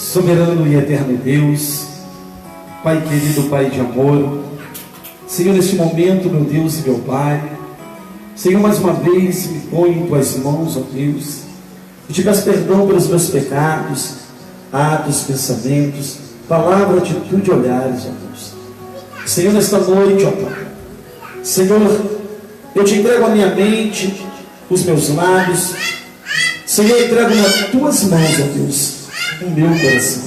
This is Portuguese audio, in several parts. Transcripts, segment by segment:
Soberano e eterno Deus, Pai querido, Pai de amor, Senhor, neste momento, meu Deus e meu Pai, Senhor, mais uma vez me ponho em Tuas mãos, ó Deus, e te peço perdão pelos meus pecados, atos, pensamentos, palavra, atitude e olhares, ó Deus. Senhor, nesta noite, ó Pai, Senhor, eu te entrego a minha mente, os meus lábios, Senhor, eu entrego nas Tuas mãos, ó Deus, o meu coração.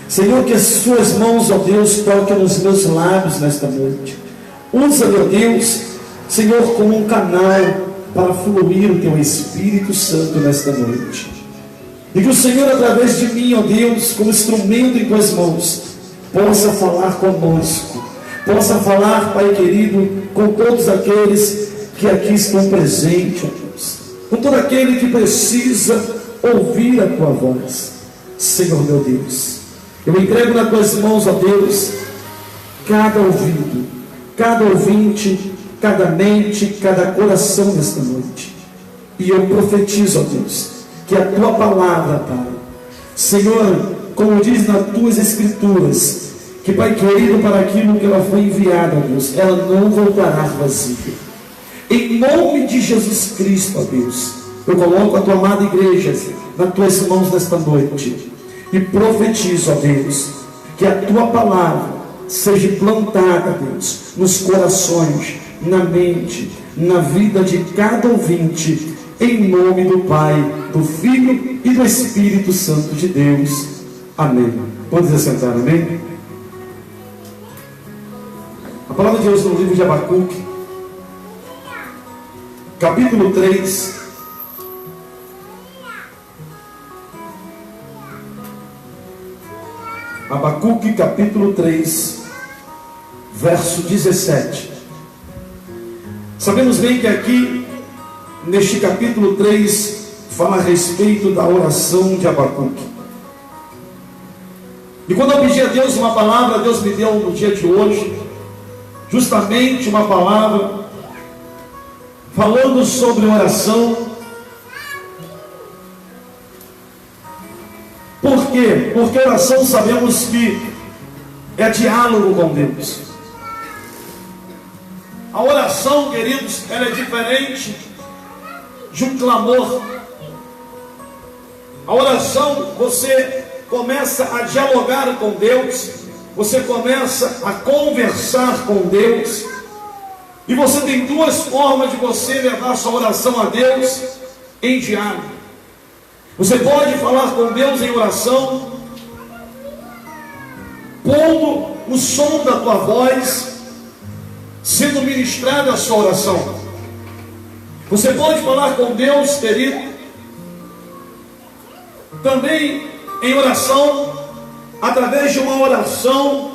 Senhor, que as Tuas mãos, ó Deus, toquem nos meus lábios nesta noite. Usa, meu Deus, Senhor, como um canal para fluir o Teu Espírito Santo nesta noite. E que o Senhor, através de mim, ó Deus, como instrumento em Tuas mãos, possa falar conosco, possa falar, Pai querido, com todos aqueles que aqui estão presentes, ó Deus, com todo aquele que precisa ouvir a Tua voz. Senhor meu Deus, eu entrego nas Tuas mãos, ó Deus, cada ouvido, cada ouvinte, cada mente, cada coração nesta noite. E eu profetizo, ó Deus, que a Tua palavra, Pai, Senhor, como diz nas Tuas Escrituras, que, Pai querido, para aquilo que ela foi enviada, ó Deus, ela não voltará vazia. Em nome de Jesus Cristo, ó Deus, eu coloco a Tua amada igreja nas Tuas mãos nesta noite e profetizo, ó Deus, que a Tua palavra seja plantada, Deus, nos corações, na mente, na vida de cada ouvinte, em nome do Pai, do Filho e do Espírito Santo de Deus. Amém. Pode assentar, amém? A palavra de Deus no livro de Abacuque, capítulo 3, Abacuque capítulo 3, verso 17. Sabemos bem que aqui, neste capítulo 3, fala a respeito da oração de Abacuque. E quando eu pedi a Deus uma palavra, Deus me deu no dia de hoje, justamente uma palavra falando sobre oração. Por quê? Porque oração sabemos que é diálogo com Deus. A oração, queridos, ela é diferente de um clamor. A oração, você começa a dialogar com Deus, você começa a conversar com Deus, e você tem duas formas de você levar sua oração a Deus em diálogo. Você pode falar com Deus em oração, pondo o som da tua voz, sendo ministrada a sua oração. Você pode falar com Deus, querido, também em oração, através de uma oração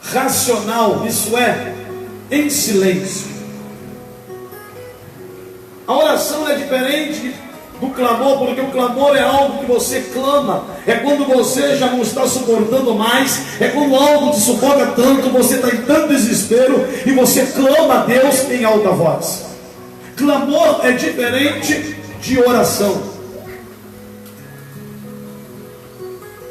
racional, isso é, em silêncio. A oração é diferente do clamor, porque o clamor é algo que você clama, é quando você já não está suportando mais, é quando algo te sufoca tanto, você está em tanto desespero, e você clama a Deus em alta voz. Clamor é diferente de oração.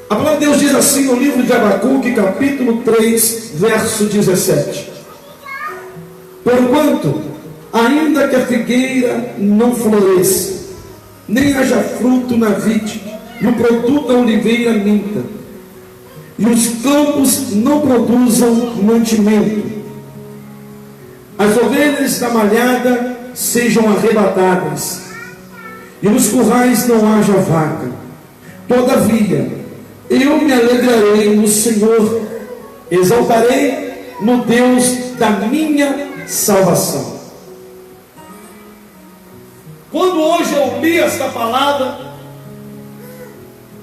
A palavra de Deus diz assim no livro de Abacuque, capítulo 3, verso 17: Porquanto, ainda que a figueira não floresça, nem haja fruto na vide, e o produto da oliveira minta, e os campos não produzam mantimento, as ovelhas da malhada sejam arrebatadas, e nos currais não haja vaca, todavia eu me alegrarei no Senhor, exaltarei no Deus da minha salvação. Quando hoje eu li esta palavra,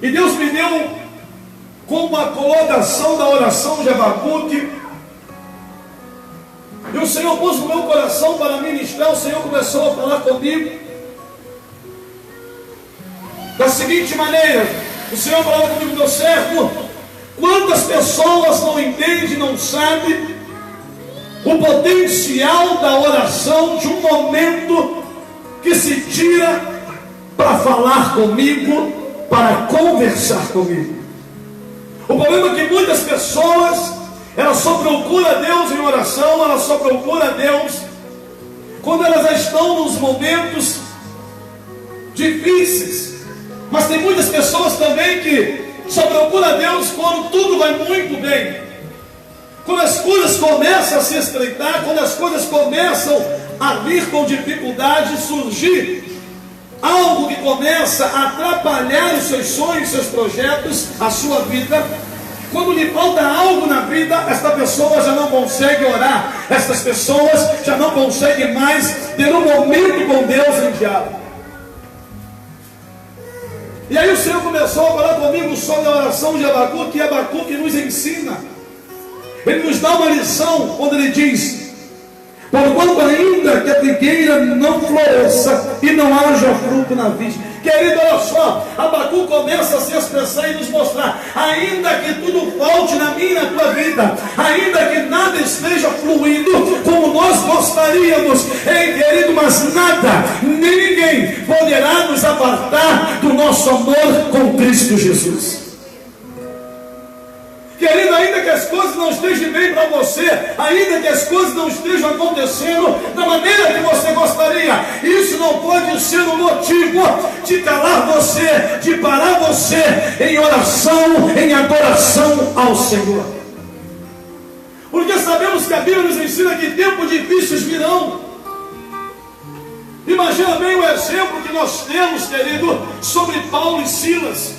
e Deus me deu como a colocação da oração de Abacuque, e o Senhor pôs no meu coração para ministrar, o Senhor começou a falar comigo da seguinte maneira: o Senhor falava comigo, meu servo, quantas pessoas não entendem, não sabem o potencial da oração, de um momento que se tira para falar comigo, para conversar comigo. O problema é que muitas pessoas, elas só procuram a Deus em oração, elas só procuram a Deus quando elas já estão nos momentos difíceis. Mas tem muitas pessoas também que só procuram a Deus quando tudo vai muito bem. Quando as coisas começam a se estreitar, quando as coisas começam a vir com dificuldade, surgir algo que começa a atrapalhar os seus sonhos, seus projetos, a sua vida. Quando lhe falta algo na vida, esta pessoa já não consegue orar, estas pessoas já não conseguem mais ter um momento com Deus em diálogo. E aí o Senhor começou a falar comigo sobre a oração de Abacuque, e Abacuque nos ensina, ele nos dá uma lição, quando ele diz: porquanto ainda que a figueira não floresça e não haja fruto na vide. Querido, olha só, Abacuque começa a se expressar e nos mostrar: ainda que tudo falte na minha e na tua vida, ainda que nada esteja fluindo como nós gostaríamos, ei querido, mas nada, ninguém poderá nos apartar do nosso amor com Cristo Jesus. Querido, ainda que as coisas não estejam bem para você, ainda que as coisas não estejam acontecendo da maneira que você gostaria, isso não pode ser um motivo de calar você, de parar você em oração, em adoração ao Senhor. Porque sabemos que a Bíblia nos ensina que tempos difíceis virão. Imagina bem o exemplo que nós temos, querido, sobre Paulo e Silas.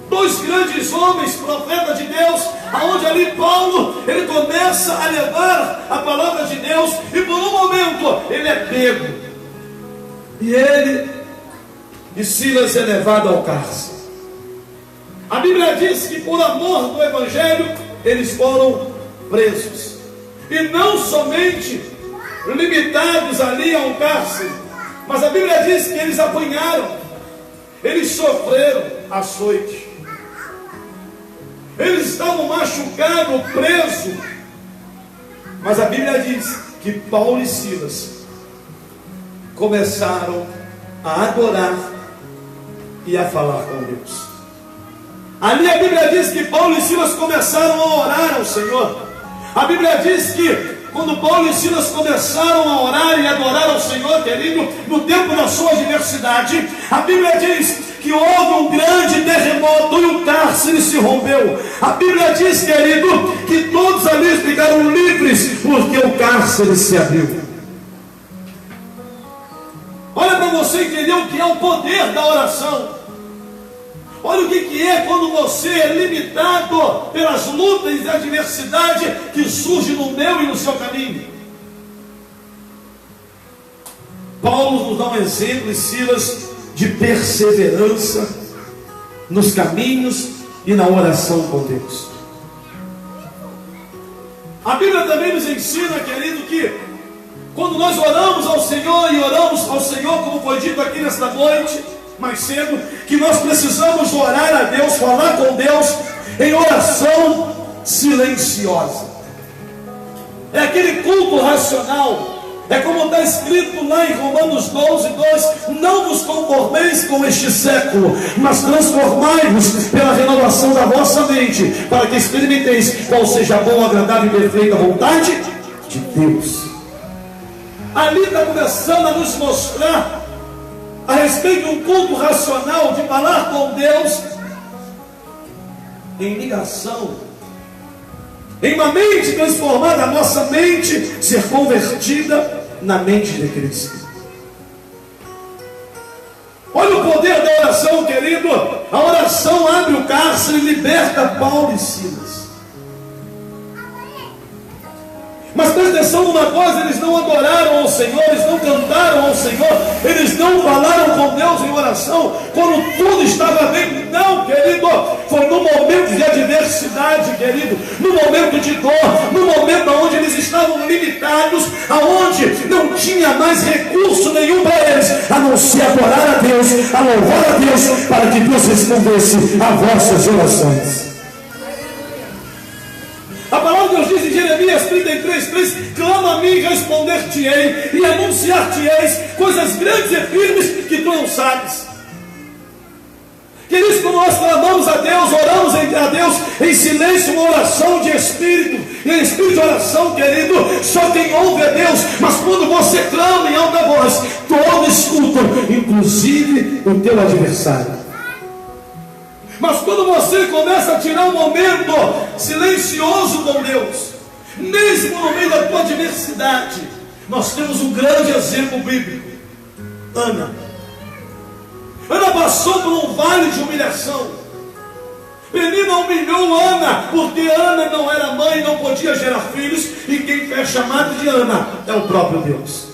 Dois grandes homens, profetas de Deus, aonde ali Paulo, ele começa a levar a palavra de Deus, e por um momento ele é pego, e ele e Silas é levado ao cárcere. A Bíblia diz que por amor do Evangelho eles foram presos, e não somente limitados ali ao cárcere, mas a Bíblia diz que eles apanharam, eles sofreram açoite. Eles estavam machucados, presos. Mas a Bíblia diz que Paulo e Silas começaram a adorar e a falar com Deus. Ali a Bíblia diz que Paulo e Silas começaram a orar ao Senhor. A Bíblia diz que quando Paulo e Silas começaram a orar e adorar ao Senhor, querido, no tempo da sua adversidade, a Bíblia diz que houve um grande terremoto e o cárcere se rompeu. A Bíblia diz, querido, que todos ali ficaram livres porque o cárcere se abriu. Olha para você entender o que é o poder da oração. Olha o que é quando você é limitado pelas lutas e adversidade que surge no meu e no seu caminho. Paulo nos dá um exemplo, e Silas, de perseverança nos caminhos e na oração com Deus. A Bíblia também nos ensina, querido, que quando nós oramos ao Senhor, e oramos ao Senhor, como foi dito aqui nesta noite, mais cedo, que nós precisamos orar a Deus, falar com Deus em oração silenciosa. É aquele culto racional. É como está escrito lá em Romanos 12:2: não vos conformeis com este século, mas transformai-vos pela renovação da vossa mente, para que experimenteis qual seja a boa, agradável e perfeita vontade de Deus. Ali está começando a nos mostrar a respeito de um culto racional, de falar com Deus em ligação, em uma mente transformada, a nossa mente ser convertida na mente de Cristo. Olha o poder da oração, querido. A oração abre o cárcere e liberta Paulo e Silas. Mas presta atenção numa coisa: eles não adoraram ao Senhor, eles não cantaram ao Senhor, eles não falaram com Deus em oração quando tudo estava bem. Não, querido, foi no momento de adversidade, querido, no momento de dor, no momento onde eles estavam limitados, aonde não tinha mais recurso nenhum para eles, a não ser adorar a Deus, a louvar a Deus, para que Deus respondesse a vossas orações. A palavra de Deus diz em Jeremias 33:3: clama a mim e responder-te-ei, e anunciar-te-eis coisas grandes e firmes que tu não sabes. Queridos, quando nós clamamos a Deus, oramos a Deus, em silêncio, uma oração de espírito. E em espírito de oração, querido, só quem ouve é Deus. Mas quando você clama em alta voz, todos escutam, inclusive o teu adversário. Mas quando você começa a tirar um momento silencioso com Deus, mesmo no meio da tua adversidade, nós temos um grande exemplo bíblico. Ana passou por um vale de humilhação. Penina humilhou Ana, porque Ana não era mãe, não podia gerar filhos, e quem é chamado de Ana é o próprio Deus.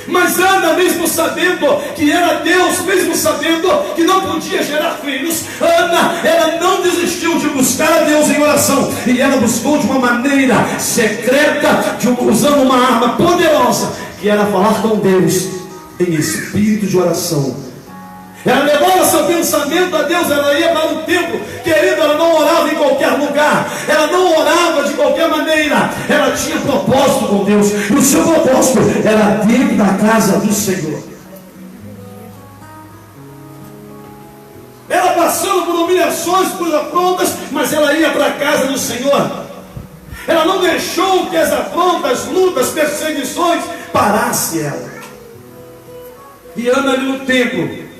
Mas Ana, mesmo sabendo que era Deus, mesmo sabendo que não podia gerar filhos, Ana, ela não desistiu de buscar a Deus em oração, e ela buscou de uma maneira secreta, usando uma arma poderosa, que era falar com Deus em espírito de oração. Ela levava seu pensamento a Deus, ela ia para o templo, querido, ela não orava em qualquer lugar, ela não orava de qualquer maneira, ela tinha propósito com Deus, e o seu propósito era dentro da casa do Senhor. Ela passando por humilhações, por afrontas, mas ela ia para a casa do Senhor. Ela não deixou que as afrontas, lutas, perseguições parasse ela. E Ana ali no templo,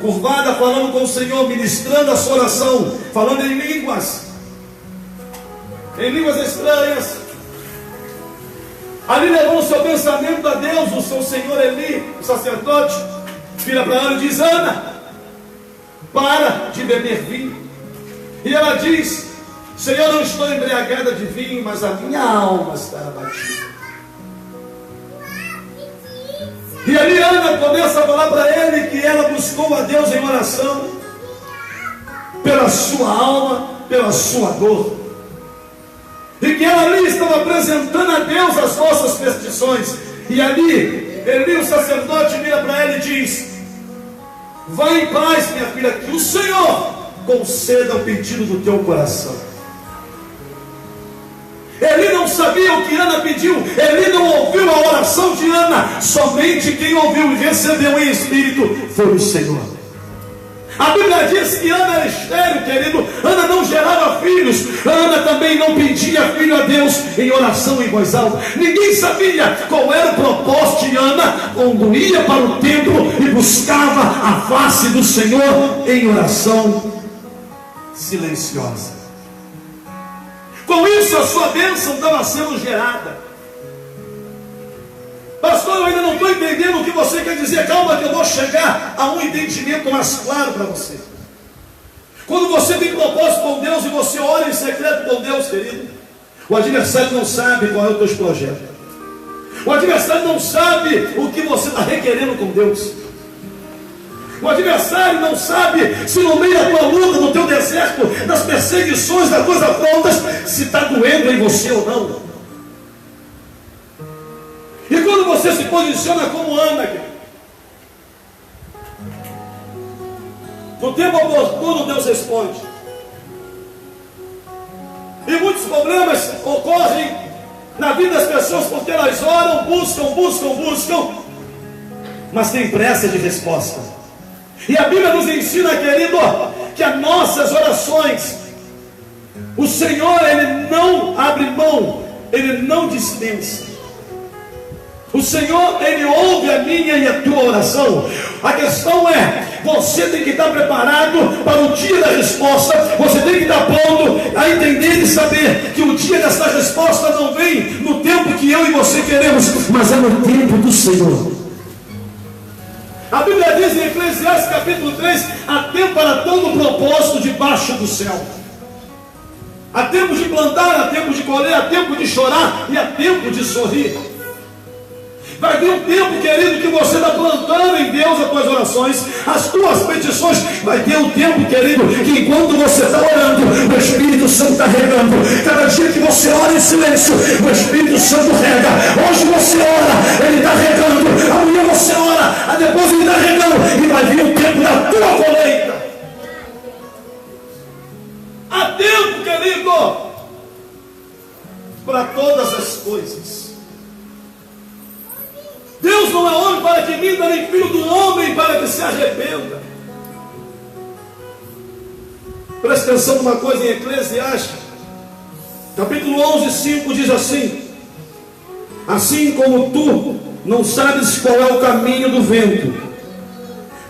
curvada, falando com o Senhor, ministrando a sua oração, falando em línguas estranhas, ali levando o seu pensamento a Deus. O seu senhor Eli, o sacerdote, vira para Ana e diz: Ana, para de beber vinho. E ela diz: Senhor, não estou embriagada de vinho, mas a minha alma está abatida. E ali Ana começa a falar para ele que ela buscou a Deus em oração, pela sua alma, pela sua dor, e que ela ali estava apresentando a Deus as nossas petições. E ali Eli, o sacerdote, vira para ela e diz: vá em paz, minha filha, que o Senhor conceda o pedido do teu coração. Ele não sabia o que Ana pediu, ele não ouviu a oração de Ana, somente quem ouviu e recebeu em espírito foi o Senhor. A Bíblia diz que Ana era estéril, querido. Ana não gerava filhos, Ana também não pedia filho a Deus em oração em voz alta. Ninguém sabia qual era o propósito de Ana quando ia para o templo e buscava a face do Senhor em oração silenciosa. Com isso a sua bênção estava sendo gerada. Pastor, eu ainda não estou entendendo o que você quer dizer. Calma que eu vou chegar a um entendimento mais claro para você. Quando você tem propósito com Deus e você ora em secreto com Deus, querido, o adversário não sabe qual é o teu projeto. O adversário não sabe o que você está requerendo com Deus. O adversário não sabe se no meio da tua luta, no teu deserto, das perseguições, das tuas afrontas, se está doendo em você ou não. E quando você se posiciona como Ana, no tempo oportuno Deus responde. E muitos problemas ocorrem na vida das pessoas porque elas oram, buscam, mas tem pressa de resposta. E a Bíblia nos ensina, querido, que as nossas orações, o Senhor, Ele não abre mão, Ele não dispensa. O Senhor, Ele ouve a minha e a tua oração. A questão é, você tem que estar preparado para o dia da resposta. Você tem que estar pronto a entender e saber que o dia dessa resposta não vem no tempo que eu e você queremos, mas é no tempo do Senhor. A Bíblia diz em Eclesiastes capítulo 3, há tempo para todo propósito debaixo do céu. Há tempo de plantar, há tempo de colher, há tempo de chorar e há tempo de sorrir. Vai vir um tempo, querido, que você está plantando em Deus as tuas orações, as tuas petições. Vai ter um tempo, querido, que enquanto você está orando, o Espírito Santo está regando. Cada dia que você ora em silêncio, o Espírito Santo rega. Hoje você ora, Ele está regando. Amanhã você ora, depois Ele está regando. E vai vir o tempo da tua colheita. Há tempo, querido, para todas as coisas. Deus não é homem para que minta, nem filho do homem para que se arrependa. Presta atenção numa coisa, em Eclesiastes, capítulo 11:5 diz assim: assim como tu não sabes qual é o caminho do vento,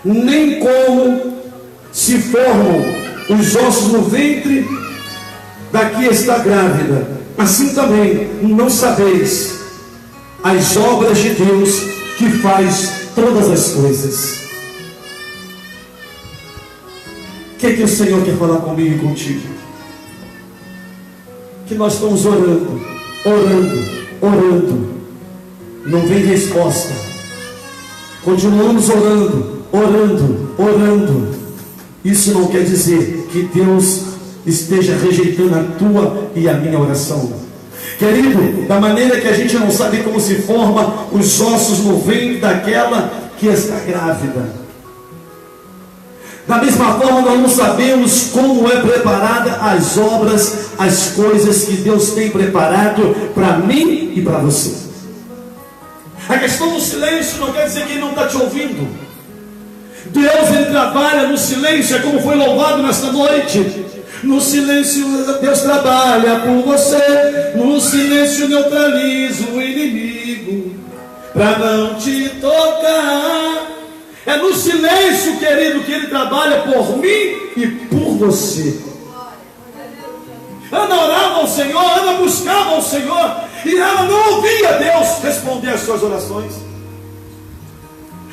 nem como se formam os ossos no ventre da que está grávida, assim também não sabeis as obras de Deus que faz todas as coisas. O que o Senhor quer falar comigo e contigo? Que nós estamos orando, não vem resposta. Continuamos orando. Isso não quer dizer que Deus esteja rejeitando a tua e a minha oração. Querido, da maneira que a gente não sabe como se forma os ossos no ventre daquela que está grávida, da mesma forma nós não sabemos como é preparada as obras, as coisas que Deus tem preparado para mim e para você. A questão do silêncio não quer dizer que Ele não está te ouvindo. Deus, Ele trabalha no silêncio, é como foi louvado nesta noite. No silêncio Deus trabalha por você, no silêncio neutraliza o inimigo, para não te tocar. É no silêncio, querido, que Ele trabalha por mim e por você. Ana orava ao Senhor, Ana buscava ao Senhor, e ela não ouvia Deus responder às suas orações.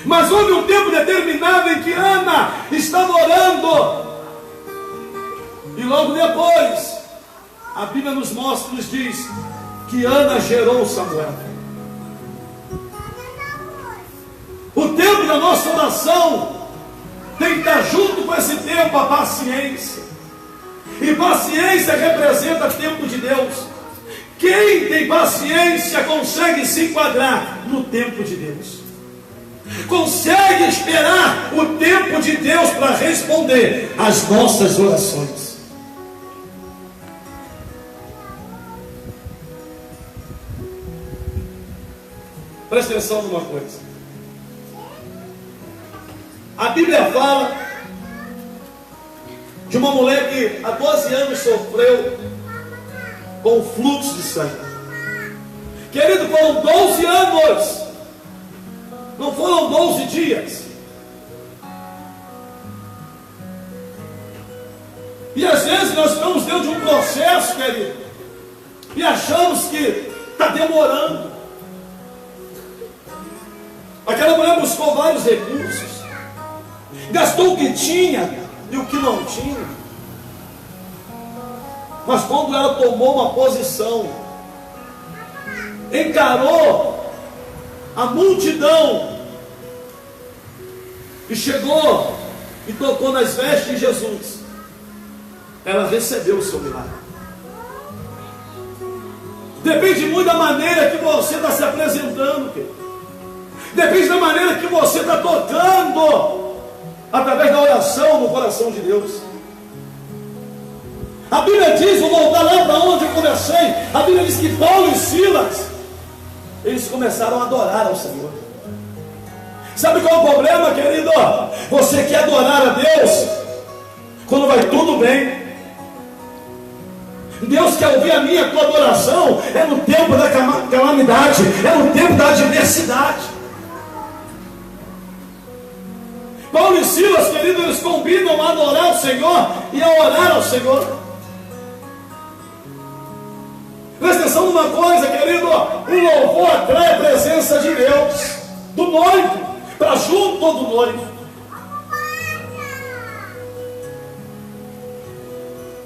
Mas houve um tempo determinado em que Ana estava orando, e logo depois a Bíblia nos mostra, nos diz que Ana gerou Samuel. O tempo da nossa oração tem que estar junto com esse tempo a paciência. E paciência representa tempo de Deus. Quem tem paciência consegue se enquadrar no tempo de Deus. Consegue esperar o tempo de Deus para responder às nossas orações. Presta atenção numa coisa. A Bíblia fala de uma mulher que há 12 anos sofreu com fluxo de sangue. Querido, foram 12 anos, não foram 12 dias. E às vezes nós estamos dentro de um processo, querido, e achamos que está demorando. Aquela mulher buscou vários recursos, gastou o que tinha e o que não tinha. Mas quando ela tomou uma posição, encarou a multidão e chegou e tocou nas vestes de Jesus, ela recebeu o seu milagre. Depende muito da maneira que você está se apresentando, querido. Depende da maneira que você está tocando através da oração no coração de Deus. A Bíblia diz, vou voltar lá para onde eu comecei. A Bíblia diz que Paulo e Silas, eles começaram a adorar ao Senhor. Sabe qual é o problema, querido? Você quer adorar a Deus quando vai tudo bem. Deus quer ouvir a minha e a tua adoração é no tempo da calamidade, é no tempo da adversidade. Paulo e Silas, querido, eles combinam a adorar o Senhor e a orar ao Senhor. Presta atenção numa coisa, querido: o louvor atrai a presença de Deus, do noivo, para junto do noivo.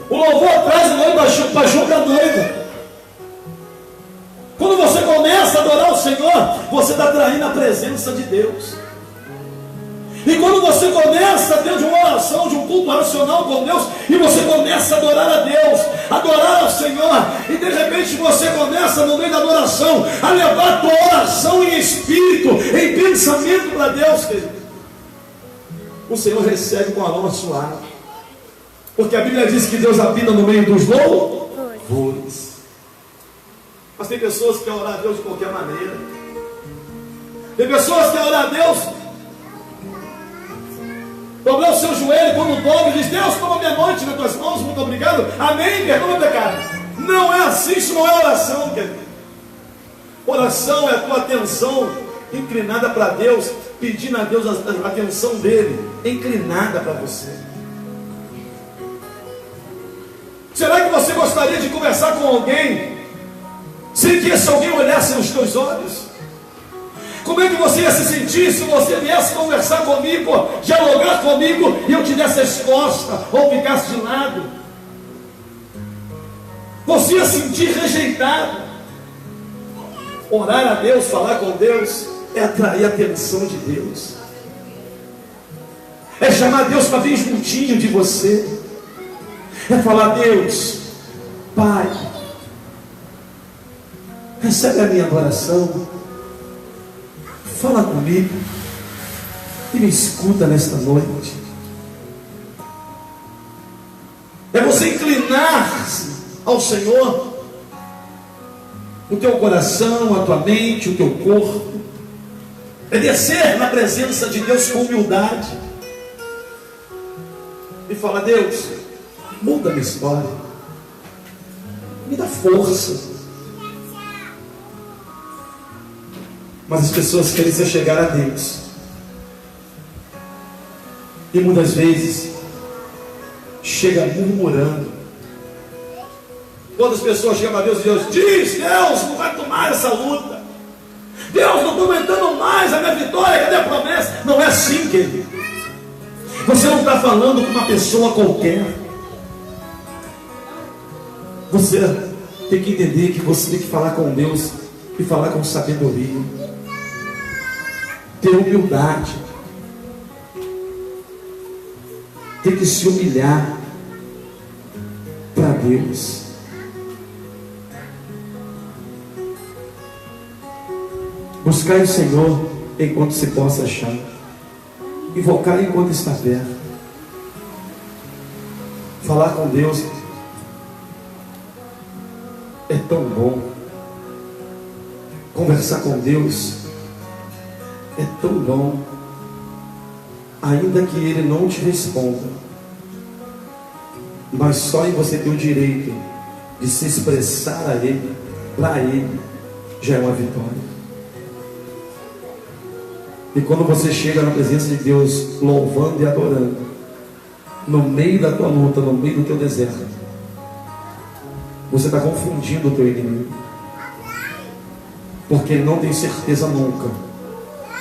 O louvor traz o noivo para junto da noiva. Quando você começa a adorar o Senhor, você está atraindo a presença de Deus. E quando você começa dentro de uma oração, de um culto racional com Deus, e você começa a adorar a Deus, adorar ao Senhor, e de repente você começa no meio da adoração a levar a tua oração em espírito, em pensamento para Deus, querido, o Senhor recebe com aroma suave. Porque a Bíblia diz que Deus habita no meio dos louvores. Mas tem pessoas que querem orar a Deus de qualquer maneira. Tem pessoas que querem orar a Deus Dobrar o seu joelho quando dobra e diz: Deus, toma minha noite nas tuas mãos, muito obrigado, amém, perdoa o pecado. Não é assim, isso não é oração, querido. Oração é a tua atenção inclinada para Deus, pedindo a Deus a atenção dele, inclinada para você. Será que você gostaria de conversar com alguém sem que esse alguém olhasse nos teus olhos? Como é que você ia se sentir se você viesse conversar comigo, dialogar comigo, e eu te desse as costas ou ficasse de lado? Você ia sentir rejeitado. Orar a Deus, falar com Deus, é atrair a atenção de Deus, é chamar Deus para vir juntinho de você, é falar: Deus, Pai, recebe a minha adoração, fala comigo e me escuta nesta noite. É você inclinar-se ao Senhor, o teu coração, a tua mente, o teu corpo, é descer na presença de Deus com humildade e falar: Deus, muda a minha história, me dá força. Mas as pessoas querem se chegar a Deus, e muitas vezes chega murmurando. Quando as pessoas chegam a Deus e Deus diz: Deus, não vai tomar essa luta, Deus, não estou aguentando mais a minha vitória, cadê a promessa? Não é assim, querido. Você não está falando com uma pessoa qualquer. Você tem que entender que você tem que falar com Deus e falar com sabedoria, ter humildade, tem que se humilhar para Deus. Buscar o Senhor enquanto se possa achar, invocar enquanto está perto, falar com Deus é tão bom. Conversar com Deus é tão bom, ainda que Ele não te responda, mas só em você ter o direito de se expressar a Ele, para Ele, já é uma vitória. E quando você chega na presença de Deus, louvando e adorando, no meio da tua luta, no meio do teu deserto, você está confundindo o teu inimigo, porque ele não tem certeza nunca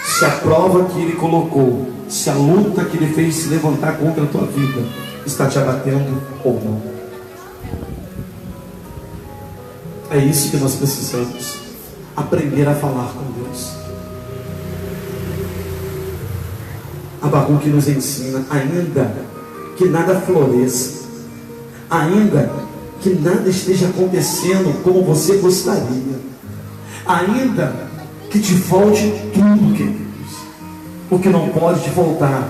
se a prova que ele colocou, se a luta que ele fez se levantar contra a tua vida está te abatendo ou não. É isso que nós precisamos aprender a falar com Deus. Abacuque nos ensina: ainda que nada floresça, ainda que nada esteja acontecendo como você gostaria, ainda que te falte tudo, queridos, o que não pode te faltar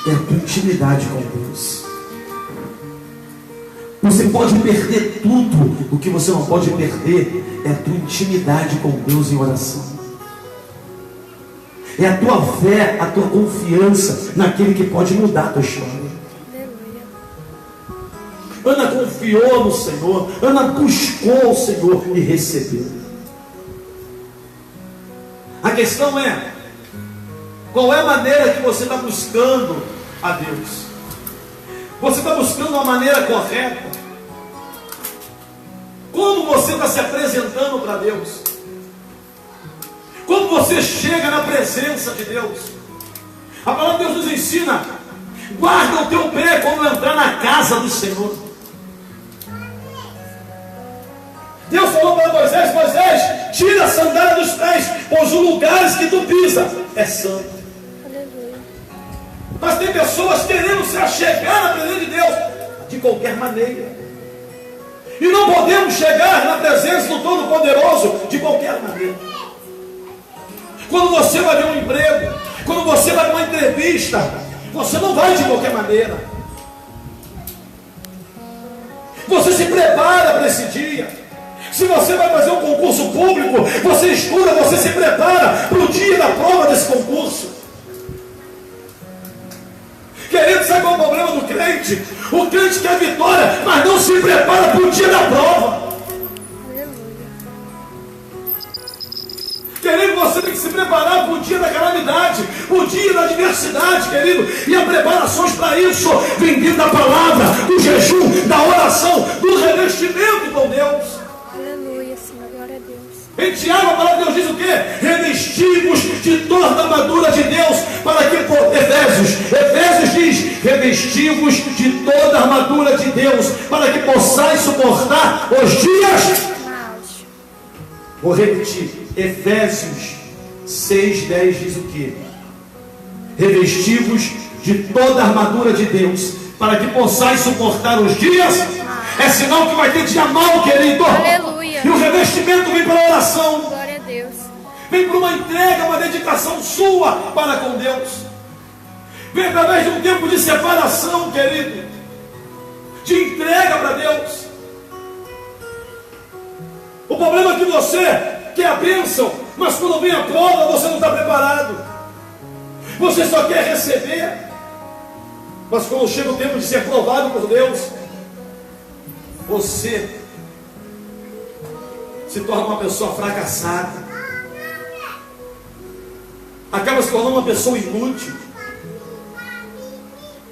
é a tua intimidade com Deus. Você pode perder tudo, o que você não pode perder é a tua intimidade com Deus em oração. É a tua fé, a tua confiança naquele que pode mudar a tua história. Ana confiou no Senhor, Ana buscou o Senhor e recebeu. A questão é: qual é a maneira que você está buscando a Deus? Você está buscando uma maneira correta? Como você está se apresentando para Deus? Como você chega na presença de Deus? A palavra de Deus nos ensina: guarda o teu pé quando entrar na casa do Senhor. Deus falou para Moisés: Moisés, tira a sandália dos pés, pois os lugares que tu pisa é santo. Mas tem pessoas querendo se achegar na presença de Deus de qualquer maneira, e não podemos chegar na presença do Todo-Poderoso de qualquer maneira. Quando você vai ver um emprego, quando você vai para uma entrevista, você não vai de qualquer maneira. Você se prepara para esse dia. Se você vai fazer um concurso público, você estuda, você se prepara para o dia da prova desse concurso. Querido, sabe qual é o problema do crente? O crente quer vitória, mas não se prepara para o dia da prova. Querido, você tem que se preparar para o dia da calamidade, para o dia da adversidade, querido. E há preparações para isso, vem vindo da palavra, do jejum, da oração, do revestimento com Deus. Aleluia, Senhor, glória a Deus. Em Tiago, a palavra de Deus diz o quê? Revestivos de toda a armadura de Deus, para que, Efésios diz, revestivos de toda a armadura de Deus, para que possais suportar os dias. Vou repetir, Efésios 6:10 diz o quê? Revestivos de toda a armadura de Deus, para que possais suportar os dias. É sinal que vai ter dia mal, querido. Aleluia. E o revestimento vem pela oração. Glória a Deus. Vem por uma entrega, uma dedicação sua para com Deus. Vem através de um tempo de separação, querido, de entrega para Deus. O problema é que você quer a bênção, mas quando vem a prova você não está preparado. Você só quer receber, mas quando chega o tempo de ser provado por Deus, você se torna uma pessoa fracassada, acaba se tornando uma pessoa inútil,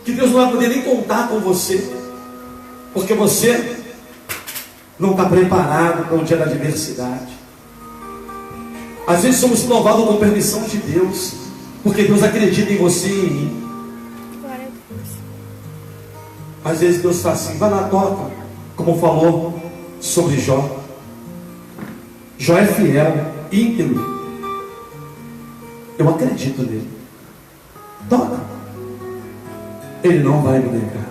que Deus não vai poder nem contar com você, porque você não está preparado para o dia da adversidade. Às vezes somos provados com permissão de Deus, porque Deus acredita em você e em mim. Glória a Deus. Às vezes Deus fala assim, vai lá, toca, como falou sobre Jó. Jó é fiel, íntegro. Eu acredito nele. Toca. Ele não vai me negar.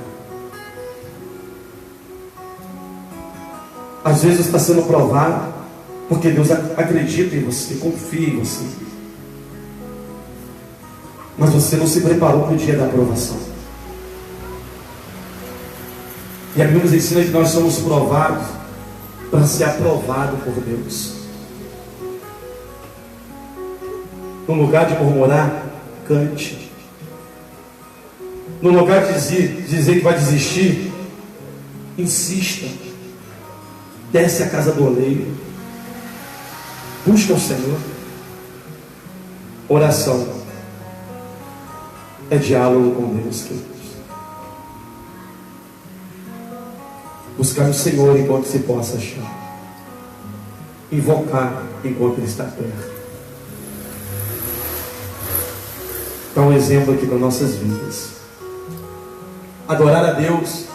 Às vezes está sendo provado, porque Deus acredita em você, confia em você. Mas você não se preparou para o dia da aprovação. E a Bíblia nos ensina que nós somos provados para ser aprovado por Deus. No lugar de murmurar, cante. No lugar de dizer que vai desistir, insista. Desce a casa do oleiro. Busca o Senhor. Oração é diálogo com Deus, queridos. Buscar o Senhor enquanto se possa achar. Invocar enquanto Ele está perto. Dá um exemplo aqui para nossas vidas. Adorar a Deus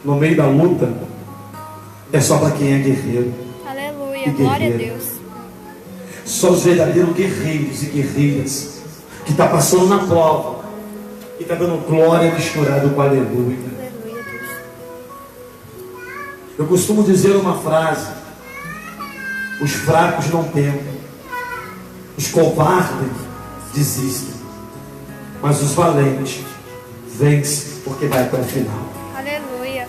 no meio da luta é só para quem é guerreiro. Aleluia, glória a Deus. Só os verdadeiros guerreiros e guerreiras que estão passando na prova e está dando glória misturado com aleluia. Aleluia, Deus. Eu costumo dizer uma frase: os fracos não tentam, os covardes desistem, mas os valentes vencem porque vai até o final. Aleluia.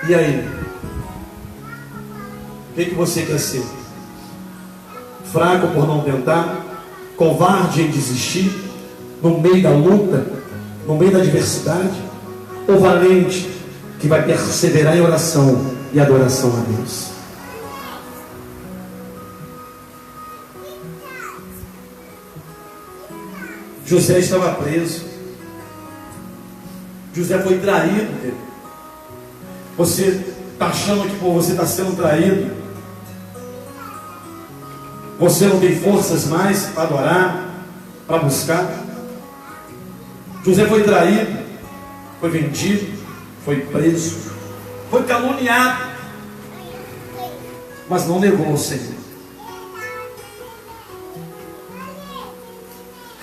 E aí? O que você quer ser? Fraco por não tentar? Covarde em desistir? No meio da luta? No meio da adversidade? Ou valente que vai perseverar em oração e adoração a Deus? José estava preso. José foi traído. Você está achando que por você está sendo traído, você não tem forças mais para adorar, para buscar? José foi traído, foi vendido, foi preso, foi caluniado, mas não negou o Senhor.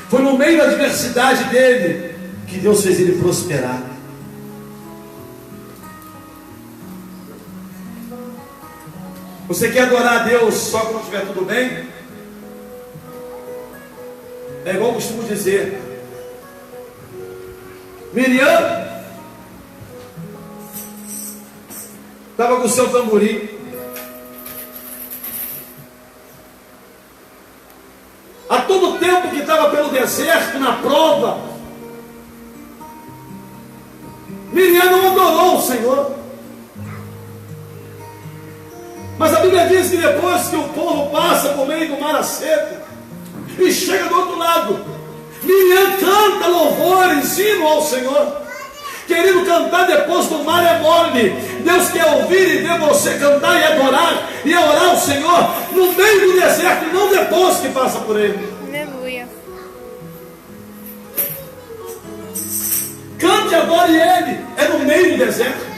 Foi no meio da adversidade dele que Deus fez ele prosperar. Você quer adorar a Deus só quando estiver tudo bem? É igual eu costumo dizer. Miriam estava com o seu tamborim. A todo tempo que estava deserto, na prova. Miriam não adorou o Senhor. Mas a Bíblia diz que depois que o povo passa por meio do mar seco e chega do outro lado, Miriam canta louvores, hino ao Senhor. Querido, cantar depois do mar é mole. Deus quer ouvir e ver você cantar e adorar e orar ao Senhor no meio do deserto, não depois que passa por ele. Aleluia. Cante e adore ele, é no meio do deserto.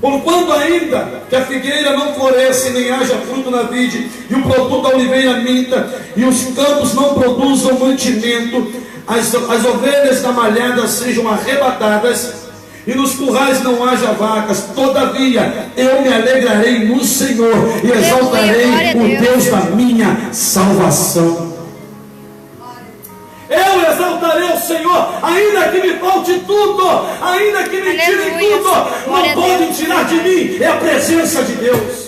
Porquanto ainda que a figueira não floresça e nem haja fruto na vide, e o produto da oliveira minta, e os campos não produzam mantimento, as ovelhas da malhada sejam arrebatadas, e nos currais não haja vacas, todavia eu me alegrarei no Senhor, e exaltarei o Deus da minha salvação. Eu exaltarei o Senhor, ainda que me falte tudo, ainda que me tirem tudo, não podem tirar de mim, é a presença de Deus.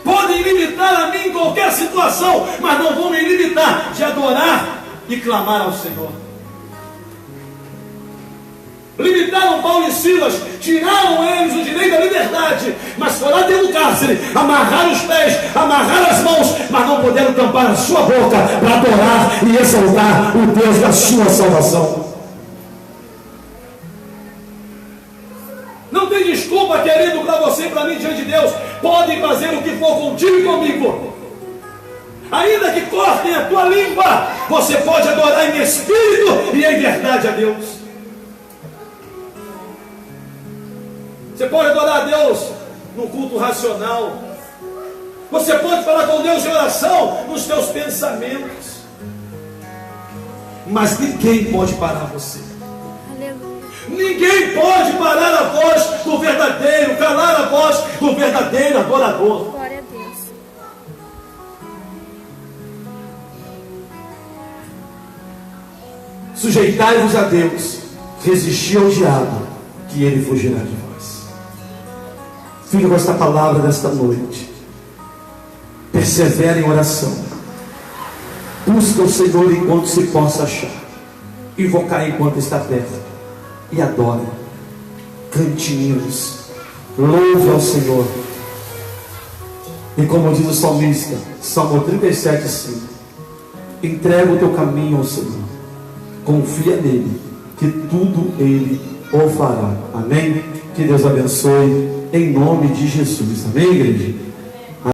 Podem limitar a mim em qualquer situação, mas não vão me limitar de adorar e clamar ao Senhor. Limitaram Paulo e Silas, tiraram eles o direito à liberdade, mas foram lá dentro do cárcere, amarraram os pés, amarraram as mãos, mas não puderam tampar a sua boca para adorar e exaltar o Deus da sua salvação. Não tem desculpa, querido, para você e para mim diante de Deus. Podem fazer o que for contigo e comigo. Ainda que cortem a tua língua, você pode adorar em espírito e em verdade a Deus. Você pode adorar a Deus no culto racional. Você pode falar com Deus em oração nos teus pensamentos. Mas ninguém pode parar você. Aleluia. Ninguém pode parar a voz do verdadeiro, calar a voz do verdadeiro adorador. Glória a Deus. Sujeitai-vos a Deus, resisti ao diabo, que ele fugirá de vós. Fica com esta palavra desta noite. Persevera em oração. Busca o Senhor enquanto se possa achar. Invocar enquanto está perto. E adore. Cante hinos. Louve ao Senhor. E como diz o salmista, Salmo 37:5, entrega o teu caminho ao Senhor. Confia nele, que tudo ele o fará. Amém? Que Deus abençoe. Em nome de Jesus. Amém, igreja?